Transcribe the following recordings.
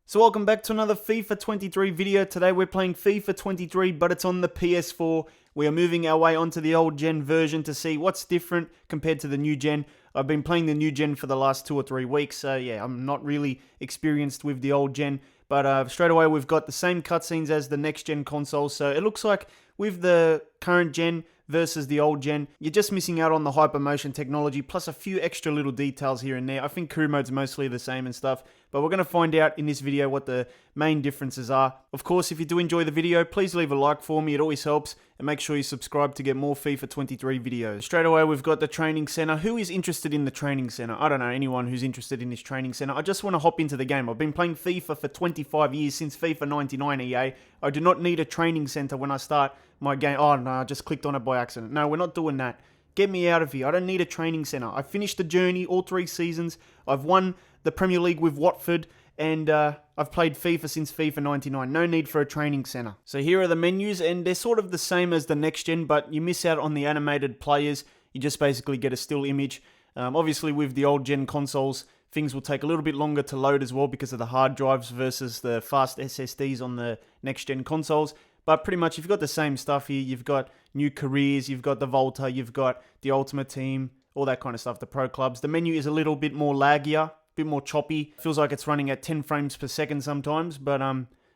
So welcome back to another FIFA 23 video. Today we're playing FIFA 23, but it's on the PS4. We are moving our way onto the old gen version to see what's different compared to the new gen. I've been playing the new gen for the last 2 or 3 weeks, so yeah, I'm not really experienced with the old gen. But straight away we've got the same cutscenes as the next gen console, so it looks like with the current gen versus the old gen, you're just missing out on the hypermotion technology, plus a few extra little details here and there. I think crew mode's mostly the same and stuff, but we're going to find out in this video what the main differences are. Of course, if you do enjoy the video, please leave a like for me, it always helps, and make sure you subscribe to get more FIFA 23 videos. Straight away, we've got the training center. Who is interested in the training center? I don't know anyone who's interested in this training center. I just want to hop into the game. I've been playing FIFA for 25 years, since FIFA 99 EA. I do not need a training center when I start my game. Oh no, I just clicked on it by accident. No, we're not doing that. Get me out of here. I don't need a training center. I finished the journey all 3 seasons. I've won the Premier League with Watford, and I've played FIFA since FIFA 99. No need for a training center. So here are the menus, and they're sort of the same as the next gen, but you miss out on the animated players. You just basically get a still image. Obviously with the old gen consoles, things will take a little bit longer to load as well because of the hard drives versus the fast SSDs on the next gen consoles. But pretty much, you've got the same stuff here. You've got new careers, you've got the Volta, you've got the Ultimate Team, all that kind of stuff, the pro clubs. The menu is a little bit more laggier, a bit more choppy. Feels like it's running at 10 frames per second sometimes, but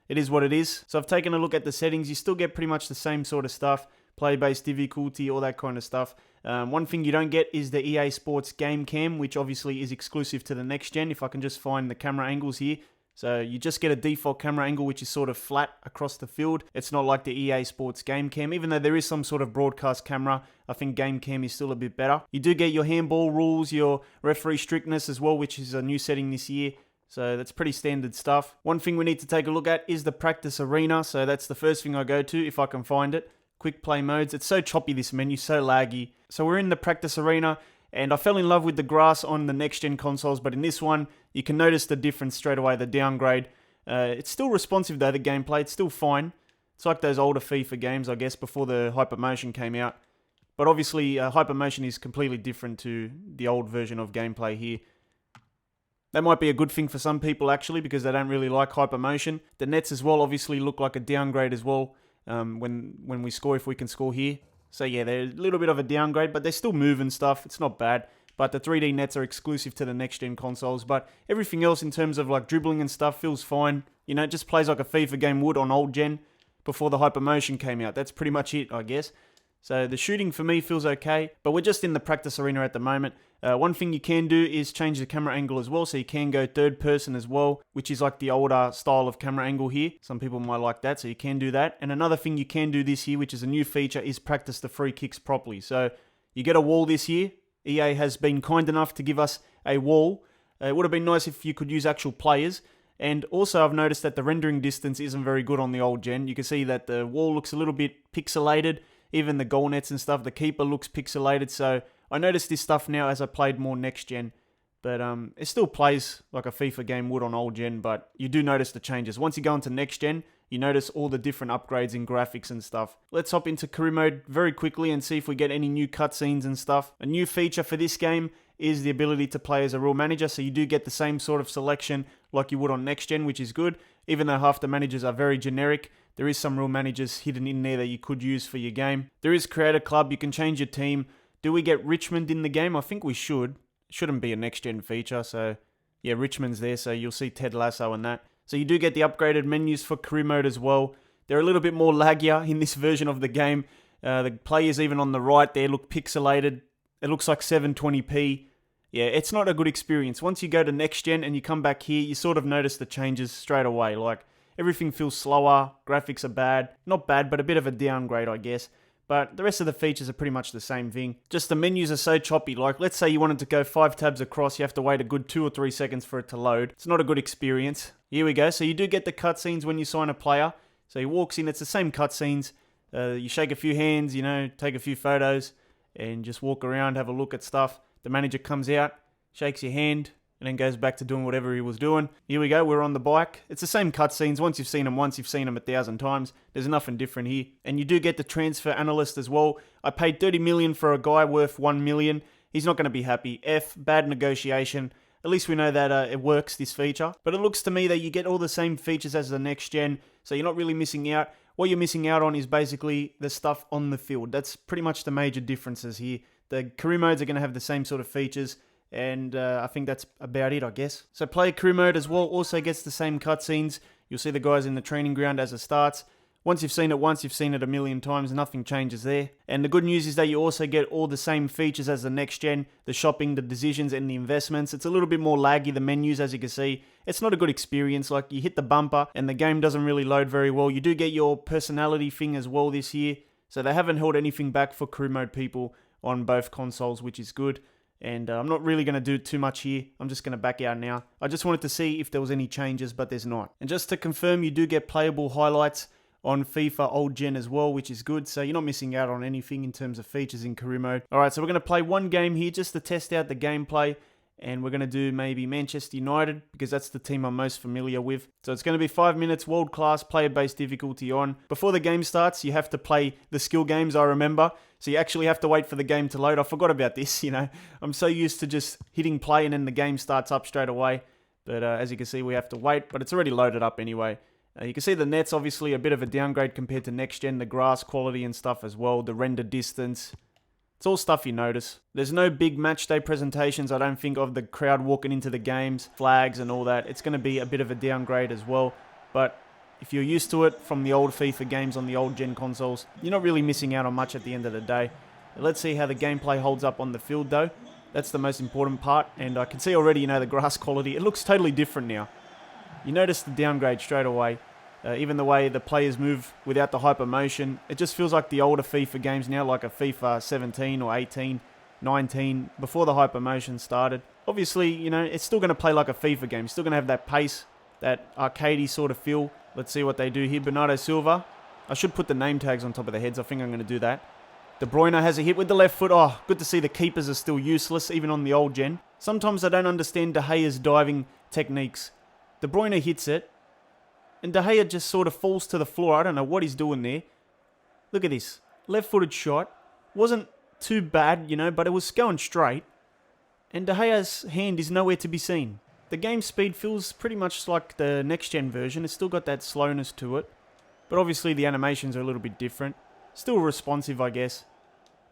it is what it is. So I've taken a look at the settings. You still get pretty much the same sort of stuff. Play-based difficulty, all that kind of stuff. One thing you don't get is the EA Sports Game Cam, which obviously is exclusive to the next gen, if I can just find the camera angles here. So you just get a default camera angle which is sort of flat across the field. It's not like the EA Sports Game Cam. Even though there is some sort of broadcast camera, I think Game Cam is still a bit better. You do get your handball rules, your referee strictness as well, which is a new setting this year. So that's pretty standard stuff. One thing we need to take a look at is the practice arena. So that's the first thing I go to if I can find it. Quick play modes. It's so choppy, this menu, so laggy. So we're in the practice arena. And I fell in love with the grass on the next-gen consoles, but in this one, you can notice the difference straight away, the downgrade. It's still responsive though, the gameplay, it's still fine. It's like those older FIFA games, I guess, before the hypermotion came out. But obviously, hypermotion is completely different to the old version of gameplay here. That might be a good thing for some people, actually, because they don't really like hypermotion. The nets as well obviously look like a downgrade as well when we score, if we can score here. So yeah, they're a little bit of a downgrade, but they're still moving stuff. It's not bad. But the 3D nets are exclusive to the next-gen consoles. But everything else in terms of like dribbling and stuff feels fine. You know, it just plays like a FIFA game would on old gen before the hypermotion came out. That's pretty much it, I guess. So the shooting for me feels okay, but we're just in the practice arena at the moment. One thing you can do is change the camera angle as well, so you can go third person as well, which is like the older style of camera angle here. Some people might like that, so you can do that. And another thing you can do this year, which is a new feature, is practice the free kicks properly. So you get a wall this year. EA has been kind enough to give us a wall. It would have been nice if you could use actual players. And also I've noticed that the rendering distance isn't very good on the old gen. You can see that the wall looks a little bit pixelated. Even the goal nets and stuff, the keeper looks pixelated. So I noticed this stuff now as I played more next gen. But it still plays like a FIFA game would on old gen, but you do notice the changes. Once you go into next gen, you notice all the different upgrades in graphics and stuff. Let's hop into career mode very quickly and see if we get any new cutscenes and stuff. A new feature for this game is the ability to play as a real manager, so you do get the same sort of selection like you would on next gen, which is good. Even though half the managers are very generic, there is some real managers hidden in there that you could use for your game. There is Creator Club, you can change your team. Do we get Richmond in the game? I think we should. It shouldn't be a next-gen feature, so yeah, Richmond's there, so you'll see Ted Lasso and that. So you do get the upgraded menus for career mode as well. They're a little bit more laggier in this version of the game. The players even on the right there look pixelated. It looks like 720p. Yeah, it's not a good experience. Once you go to next gen and you come back here, you sort of notice the changes straight away. Like, everything feels slower, graphics are bad. Not bad, but a bit of a downgrade, I guess. But the rest of the features are pretty much the same thing. Just the menus are so choppy. Like, let's say you wanted to go 5 tabs across, you have to wait a good 2 or 3 seconds for it to load. It's not a good experience. Here we go. So you do get the cutscenes when you sign a player. So he walks in, it's the same cutscenes. You shake a few hands, you know, take a few photos, and just walk around, have a look at stuff. The manager comes out, shakes your hand, and then goes back to doing whatever he was doing. Here we go, we're on the bike. It's the same cutscenes. Once you've seen them once, you've seen them 1,000 times. There's nothing different here. And you do get the transfer analyst as well. I paid 30 million for a guy worth 1 million. He's not going to be happy. Bad negotiation. At least we know that it works, this feature. But it looks to me that you get all the same features as the next gen, so you're not really missing out. What you're missing out on is basically the stuff on the field. That's pretty much the major differences here. The career modes are going to have the same sort of features, and I think that's about it, I guess. So player career mode as well also gets the same cutscenes. You'll see the guys in the training ground as it starts. Once you've seen it once, you've seen it a million times, nothing changes there. And the good news is that you also get all the same features as the next gen, the shopping, the decisions, and the investments. It's a little bit more laggy, the menus, as you can see. It's not a good experience, like you hit the bumper and the game doesn't really load very well. You do get your personality thing as well this year, so they haven't held anything back for career mode people on both consoles, which is good. And I'm not really going to do too much here. I'm just going to back out now. I just wanted to see if there was any changes, but there's not. And just to confirm, you do get playable highlights on FIFA old gen as well, which is good, so you're not missing out on anything in terms of features in career mode. Alright, so we're going to play one game here just to test out the gameplay, and we're going to do maybe Manchester United, because that's the team I'm most familiar with. So it's going to be 5 minutes, world class, player-based difficulty on. Before the game starts, you have to play the skill games, I remember, so you actually have to wait for the game to load. I forgot about this, you know. I'm so used to just hitting play and then the game starts up straight away, but as you can see, we have to wait, but it's already loaded up anyway. You can see the net's obviously a bit of a downgrade compared to next gen, the grass quality and stuff as well, the render distance. It's all stuff you notice. There's no big match day presentations, I don't think, of the crowd walking into the games, flags and all that. It's going to be a bit of a downgrade as well, but if you're used to it from the old FIFA games on the old gen consoles, you're not really missing out on much at the end of the day. Let's see how the gameplay holds up on the field though. That's the most important part, and I can see already, you know, the grass quality. It looks totally different now. You notice the downgrade straight away. Even the way the players move without the hyper motion. It just feels like the older FIFA games now, like a FIFA 17 or 18, 19, before the hyper motion started. Obviously, you know, it's still going to play like a FIFA game. Still going to have that pace, that arcadey sort of feel. Let's see what they do here. Bernardo Silva. I should put the name tags on top of their heads. I think I'm going to do that. De Bruyne has a hit with the left foot. Oh, good to see the keepers are still useless, even on the old gen. Sometimes I don't understand De Gea's diving techniques. De Bruyne hits it, and De Gea just sort of falls to the floor. I don't know what he's doing there. Look at this. Left-footed shot. Wasn't too bad, you know, but it was going straight. And De Gea's hand is nowhere to be seen. The game speed feels pretty much like the next-gen version. It's still got that slowness to it. But obviously the animations are a little bit different. Still responsive, I guess.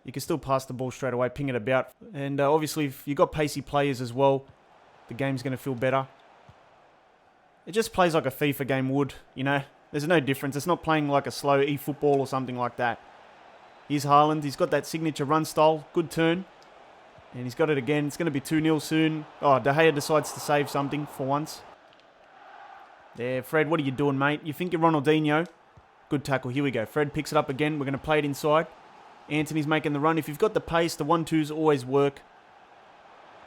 You can still pass the ball straight away, ping it about. And obviously if you've got pacey players as well, the game's going to feel better. It just plays like a FIFA game would, you know. There's no difference. It's not playing like a slow eFootball or something like that. Here's Haaland. He's got that signature run style. Good turn. And he's got it again. It's going to be 2-0 soon. Oh, De Gea decides to save something for once. There, Fred, what are you doing, mate? You think you're Ronaldinho? Good tackle. Here we go. Fred picks it up again. We're going to play it inside. Anthony's making the run. If you've got the pace, the 1-2s always work.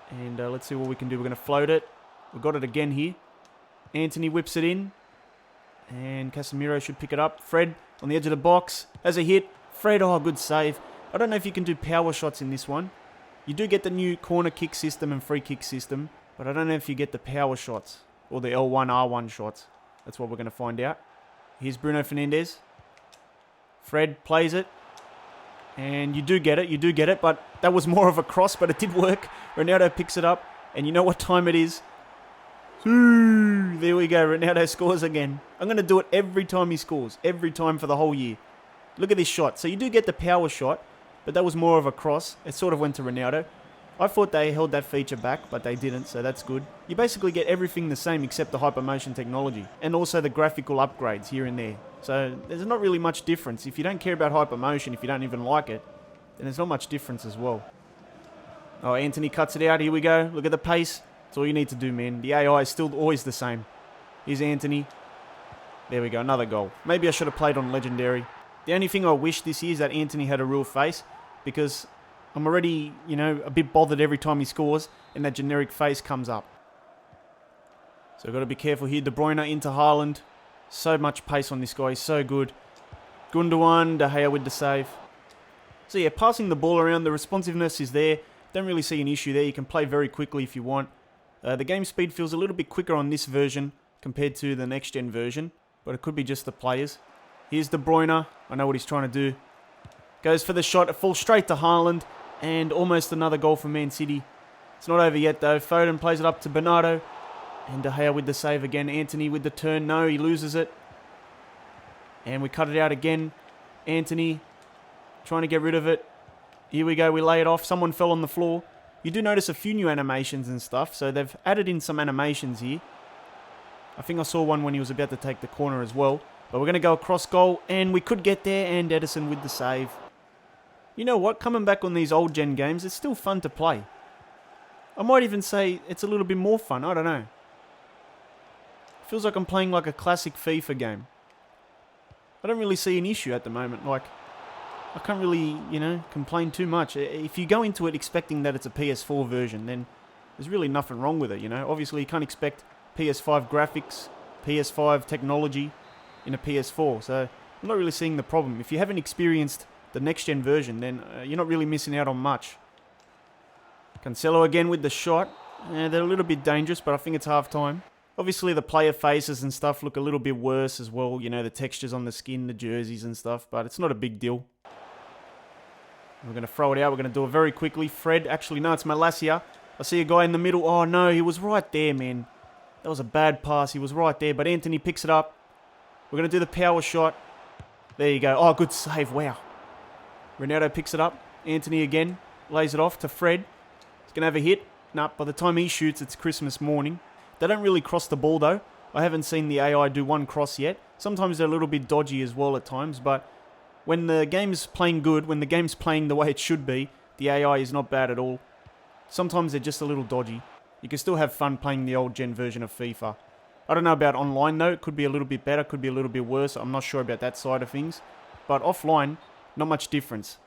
And let's see what we can do. We're going to float it. We've got it again here. Anthony whips it in, and Casemiro should pick it up. Fred on the edge of the box has a hit. Fred, oh, good save. I don't know if you can do power shots in this one. You do get the new corner kick system and free kick system, but I don't know if you get the power shots or the L1, R1 shots. That's what we're going to find out. Here's Bruno Fernandes. Fred plays it, and you do get it, but that was more of a cross, but it did work. Ronaldo picks it up, and you know what time it is. There we go, Ronaldo scores again. I'm going to do it every time he scores. Every time for the whole year. Look at this shot. So you do get the power shot, but that was more of a cross. It sort of went to Ronaldo. I thought they held that feature back, but they didn't, so that's good. You basically get everything the same except the hypermotion technology, and also the graphical upgrades here and there. So there's not really much difference. If you don't care about hypermotion, if you don't even like it, then there's not much difference as well. Oh, Anthony cuts it out. Here we go. Look at the pace. That's all you need to do, man. The AI is still always the same. Here's Anthony. There we go, another goal. Maybe I should have played on Legendary. The only thing I wish this year is that Anthony had a real face, because I'm already, you know, a bit bothered every time he scores and that generic face comes up. So I've got to be careful here. De Bruyne into Haaland. So much pace on this guy. He's so good. Gundogan, De Gea with the save. So yeah, passing the ball around, the responsiveness is there. Don't really see an issue there. You can play very quickly if you want. The game speed feels a little bit quicker on this version compared to the next-gen version, but it could be just the players. Here's De Bruyne. I know what he's trying to do. Goes for the shot. It falls straight to Haaland, and almost another goal for Man City. It's not over yet though. Foden plays it up to Bernardo. And De Gea with the save again. Anthony with the turn. No, he loses it. And we cut it out again. Anthony trying to get rid of it. Here we go. We lay it off. Someone fell on the floor. You do notice a few new animations and stuff. So they've added in some animations here. I think I saw one when he was about to take the corner as well. But we're going to go across goal. And we could get there. And Edison with the save. You know what? Coming back on these old gen games, it's still fun to play. I might even say it's a little bit more fun. I don't know. Feels like I'm playing like a classic FIFA game. I don't really see an issue at the moment. Like, I can't really, complain too much. If you go into it expecting that it's a PS4 version, then there's really nothing wrong with it, Obviously, you can't expect PS5 graphics, PS5 technology in a PS4. So, I'm not really seeing the problem. If you haven't experienced the next-gen version, then you're not really missing out on much. Cancelo again with the shot. They're a little bit dangerous, but I think it's half-time. Obviously, the player faces and stuff look a little bit worse as well. The textures on the skin, the jerseys and stuff. But it's not a big deal. We're going to throw it out. We're going to do it very quickly. Fred. Actually, no, it's Malacia. I see a guy in the middle. Oh, no, he was right there, man. That was a bad pass. He was right there. But Anthony picks it up. We're going to do the power shot. There you go. Oh, good save. Wow. Ronaldo picks it up. Anthony again. Lays it off to Fred. He's going to have a hit. Nah, by the time he shoots, it's Christmas morning. They don't really cross the ball, though. I haven't seen the AI do one cross yet. Sometimes they're a little bit dodgy as well at times, but when the game's playing good, when the game's playing the way it should be, the AI is not bad at all. Sometimes they're just a little dodgy. You can still have fun playing the old gen version of FIFA. I don't know about online, though. It could be a little bit better, could be a little bit worse. I'm not sure about that side of things. But offline, not much difference.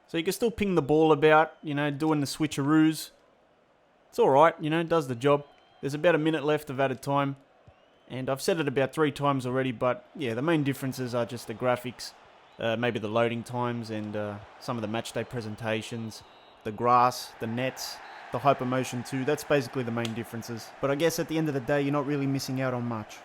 So you can still ping the ball about, doing the switcheroos. It's alright, it does the job. There's about a minute left of added time. And I've said it about 3 times already, but yeah, the main differences are just the graphics, maybe the loading times, and some of the matchday presentations, the grass, the nets, the hypermotion too. That's basically the main differences. But I guess at the end of the day, you're not really missing out on much.